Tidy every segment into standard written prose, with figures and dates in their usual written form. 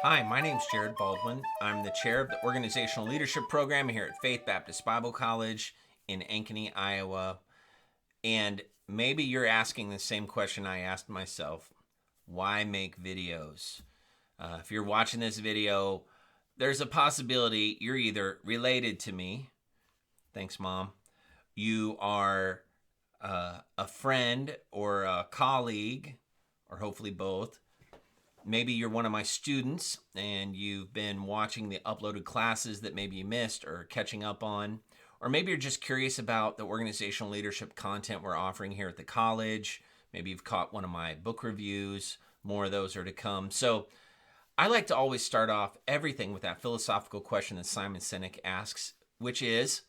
Hi, my name's Jared Baldwin. I'm the chair of the Organizational Leadership Program here at Faith Baptist Bible College in Ankeny, Iowa. And maybe you're asking the same question I asked myself: why make videos? If you're watching this video, there's a possibility you're either related to me, thanks, Mom, you are a friend or a colleague, or hopefully both. Maybe you're one of my students and you've been watching the uploaded classes that maybe you missed or catching up on. Or maybe you're just curious about the organizational leadership content we're offering here at the college. Maybe you've caught one of my book reviews. More of those are to come. So I like to always start off everything with that philosophical question that Simon Sinek asks, which is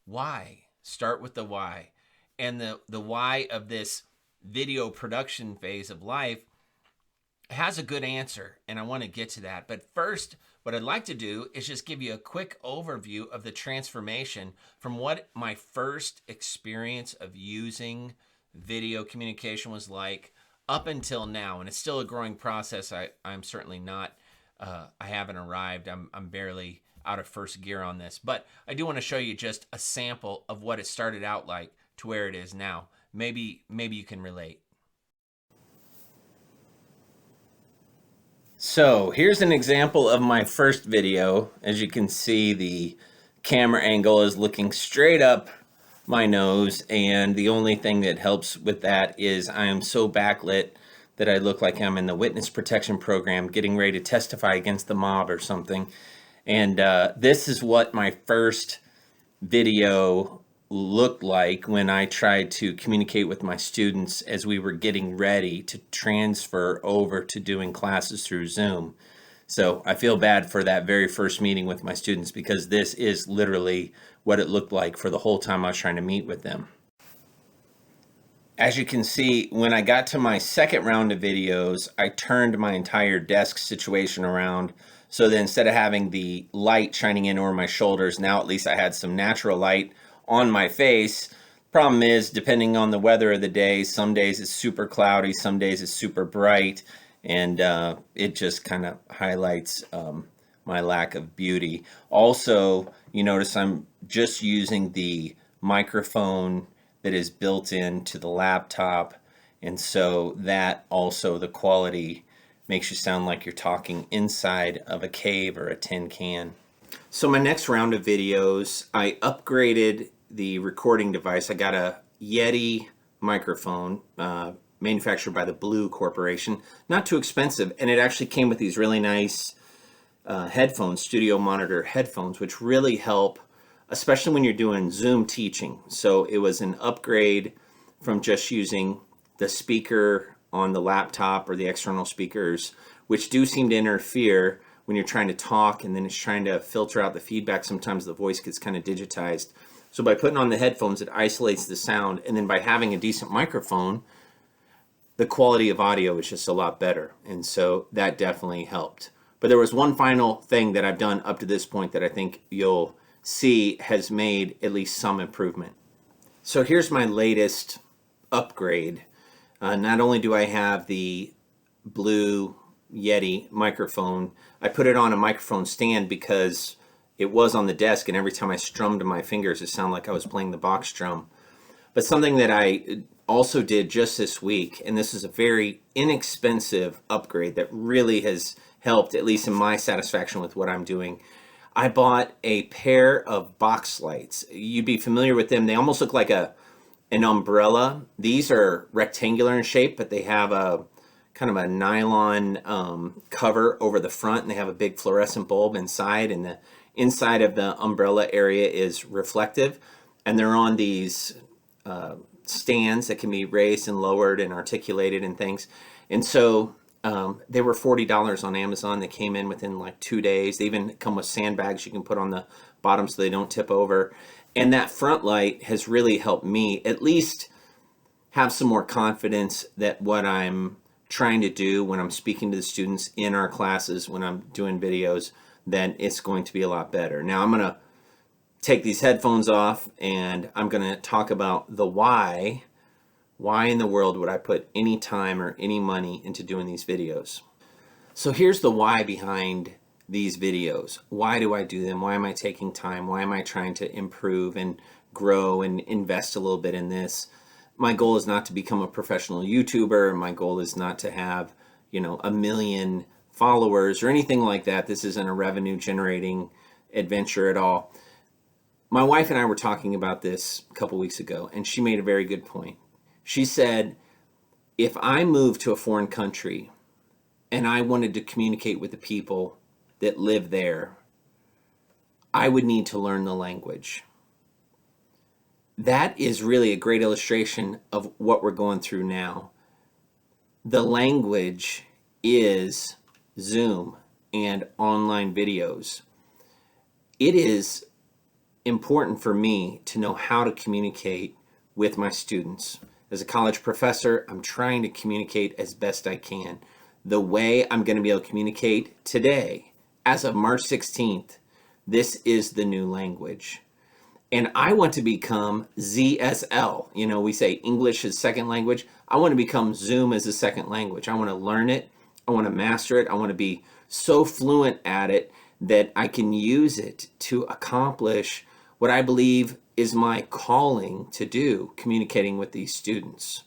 why? Start with the why. And the why of this video production phase of life has a good answer, and I want to get to that. But first, what I'd like to do is just give you a quick overview of the transformation from what my first experience of using video communication was like up until now. And it's still a growing process. I'm certainly not, I haven't arrived. I'm barely out of first gear on this. But I do want to show you just a sample of what it started out like to where it is now. Maybe you can relate. So here's an example of my first video. As you can see, the camera angle is looking straight up my nose, and the only thing that helps with that is I am so backlit that I look like I'm in the witness protection program getting ready to testify against the mob or something. And this is what my first video looked like when I tried to communicate with my students as we were getting ready to transfer over to doing classes through Zoom. So I feel bad for that very first meeting with my students because this is literally what it looked like for the whole time I was trying to meet with them. As you can see, when I got to my second round of videos, I turned my entire desk situation around so that instead of having the light shining in over my shoulders, now at least I had some natural light on my face. Problem is, depending on the weather of the day, some days it's super cloudy, some days it's super bright, and it just kind of highlights my lack of beauty. Also, you notice I'm just using the microphone that is built into the laptop, and so that also, the quality makes you sound like you're talking inside of a cave or a tin can. So my next round of videos, I upgraded the recording device. I got a Yeti microphone manufactured by the Blue Corporation. Not too expensive, and it actually came with these really nice headphones, studio monitor headphones, which really help, especially when you're doing Zoom teaching. So it was an upgrade from just using the speaker on the laptop or the external speakers, which do seem to interfere when you're trying to talk, and then it's trying to filter out the feedback. Sometimes the voice gets kind of digitized. So by putting on the headphones, it isolates the sound, and then by having a decent microphone, the quality of audio is just a lot better. And so that definitely helped. But there was one final thing that I've done up to this point that I think you'll see has made at least some improvement. So here's my latest upgrade. Not only do I have the Blue Yeti microphone, I put it on a microphone stand because it was on the desk, and every time I strummed my fingers, it sounded like I was playing the box drum. But something that I also did just this week, and this is a very inexpensive upgrade that really has helped, at least in my satisfaction with what I'm doing. I bought a pair of box lights. You'd be familiar with them. They almost look like an umbrella. These are rectangular in shape, but they have a kind of a nylon cover over the front, and they have a big fluorescent bulb inside, and the inside of the umbrella area is reflective, and they're on these stands that can be raised and lowered and articulated and things. And so they were $40 on Amazon. They came in within like 2 days. They even come with sandbags you can put on the bottom so they don't tip over. And that front light has really helped me at least have some more confidence that what I'm trying to do when I'm speaking to the students in our classes, when I'm doing videos, then it's going to be a lot better. Now I'm going to take these headphones off, and I'm going to talk about the why. Why in the world would I put any time or any money into doing these videos? So here's the why behind these videos. Why do I do them? Why am I taking time? Why am I trying to improve and grow and invest a little bit in this? My goal is not to become a professional YouTuber. My goal is not to have, 1 million followers or anything like that. This isn't a revenue generating adventure at all. My wife and I were talking about this a couple weeks ago, and she made a very good point. She said, if I moved to a foreign country and I wanted to communicate with the people that live there, I would need to learn the language. That is really a great illustration of what we're going through now. The language is Zoom and online videos. It is important for me to know how to communicate with my students. As a college professor, I'm trying to communicate as best I can. The way I'm going to be able to communicate today, as of March 16th, this is the new language. And I want to become ZSL. We say English is second language. I want to become Zoom as a second language. I want to learn it. I want to master it. I want to be so fluent at it that I can use it to accomplish what I believe is my calling to do, communicating with these students.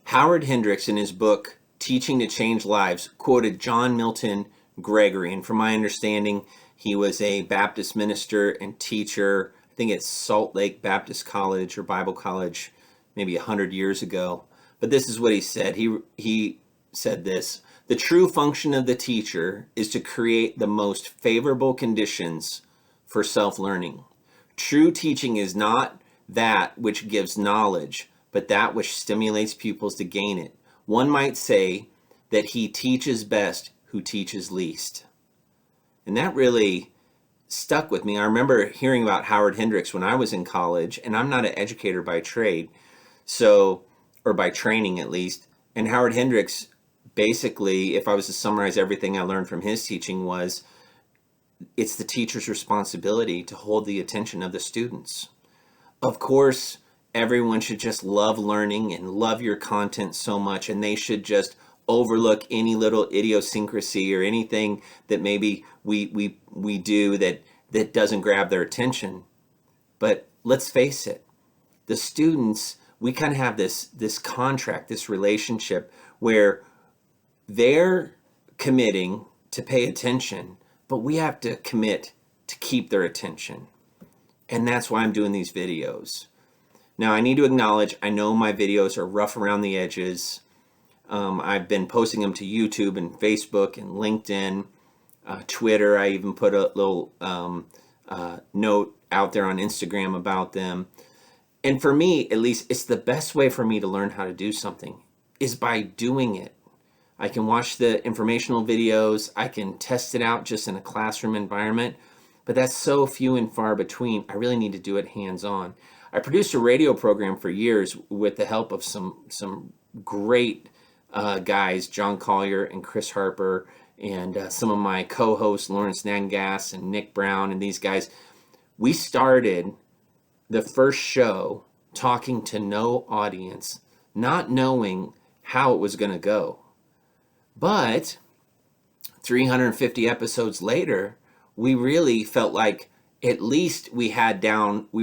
Howard Hendricks, in his book, Teaching to Change Lives, quoted John Milton Gregory. And from my understanding, he was a Baptist minister and teacher, I think at Salt Lake Baptist College or Bible College, maybe 100 years ago. But this is what he said. He said this: the true function of the teacher is to create the most favorable conditions for self-learning. True teaching is not that which gives knowledge, but that which stimulates pupils to gain it. One might say that he teaches best who teaches least. And that really stuck with me. I remember hearing about Howard Hendricks when I was in college, and I'm not an educator by trade, or by training at least. And Howard Hendricks, basically, if I was to summarize everything I learned from his teaching, was it's the teacher's responsibility to hold the attention of the students. Of course, everyone should just love learning and love your content so much, and they should just overlook any little idiosyncrasy or anything that maybe we do that doesn't grab their attention. But let's face it, the students, we kind of have this contract, this relationship where they're committing to pay attention, but we have to commit to keep their attention. And that's why I'm doing these videos. Now, I need to acknowledge, I know my videos are rough around the edges. I've been posting them to YouTube and Facebook and LinkedIn, Twitter. I even put a little note out there on Instagram about them. And for me, at least, it's the best way for me to learn how to do something is by doing it. I can watch the informational videos. I can test it out just in a classroom environment, but that's so few and far between. I really need to do it hands-on. I produced a radio program for years with the help of some great guys, John Collier and Chris Harper, and some of my co-hosts, Lawrence Nangas and Nick Brown, and these guys. We started the first show talking to no audience, not knowing how it was going to go. But 350 episodes later, we really felt like at least we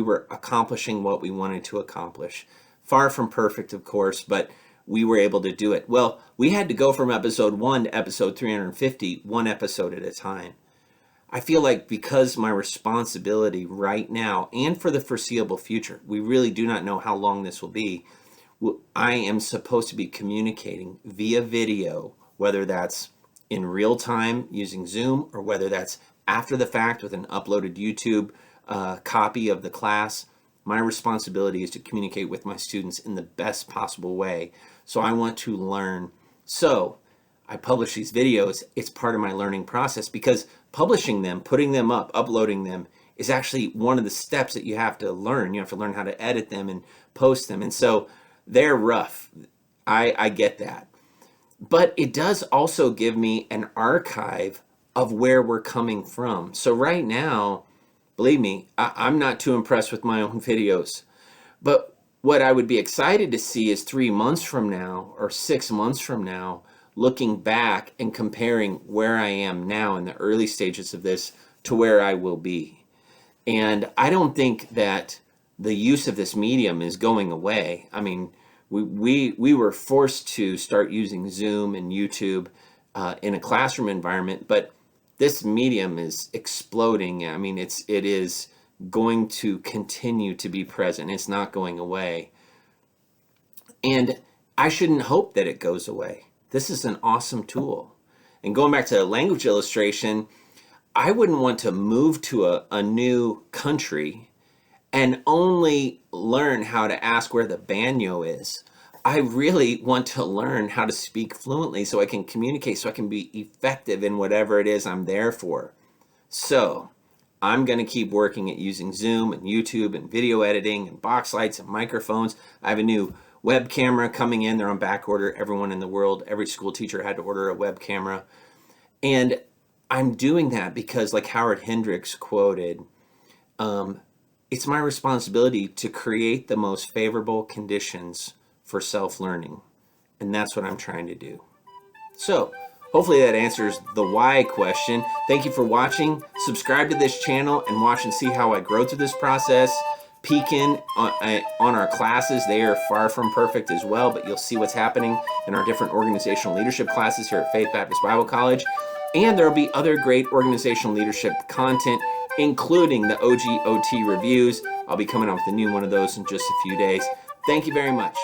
were accomplishing what we wanted to accomplish. Far from perfect, of course, but we were able to do it. Well, we had to go from episode 1 to episode 350, one episode at a time. I feel like because my responsibility right now and for the foreseeable future, we really do not know how long this will be, I am supposed to be communicating via video, whether that's in real time using Zoom or whether that's after the fact with an uploaded YouTube copy of the class. My responsibility is to communicate with my students in the best possible way. So I want to learn. So I publish these videos. It's part of my learning process because publishing them, putting them up, uploading them is actually one of the steps that you have to learn. You have to learn how to edit them and post them. And so they're rough. I get that. But it does also give me an archive of where we're coming from. So right now, believe me, I'm not too impressed with my own videos. But what I would be excited to see is 3 months from now or 6 months from now, looking back and comparing where I am now in the early stages of this to where I will be. And I don't think that the use of this medium is going away. I mean, we were forced to start using Zoom and YouTube in a classroom environment, but this medium is exploding. I mean, it is going to continue to be present. It's not going away. And I shouldn't hope that it goes away. This is an awesome tool. And going back to the language illustration, I wouldn't want to move to a new country and only learn how to ask where the bagnio is. I really want to learn how to speak fluently so I can communicate, so I can be effective in whatever it is I'm there for. So I'm going to keep working at using Zoom and YouTube and video editing and box lights and microphones. I have a new web camera coming in. They're on back order. Everyone in the world, every school teacher had to order a web camera. And I'm doing that because, like Howard Hendricks quoted, it's my responsibility to create the most favorable conditions for self-learning. And that's what I'm trying to do. So hopefully that answers the why question. Thank you for watching. Subscribe to this channel and watch and see how I grow through this process. Peek in on our classes. They are far from perfect as well, but you'll see what's happening in our different organizational leadership classes here at Faith Baptist Bible College. And there will be other great organizational leadership content, including the OGOT reviews. I'll be coming out with a new one of those in just a few days. Thank you very much.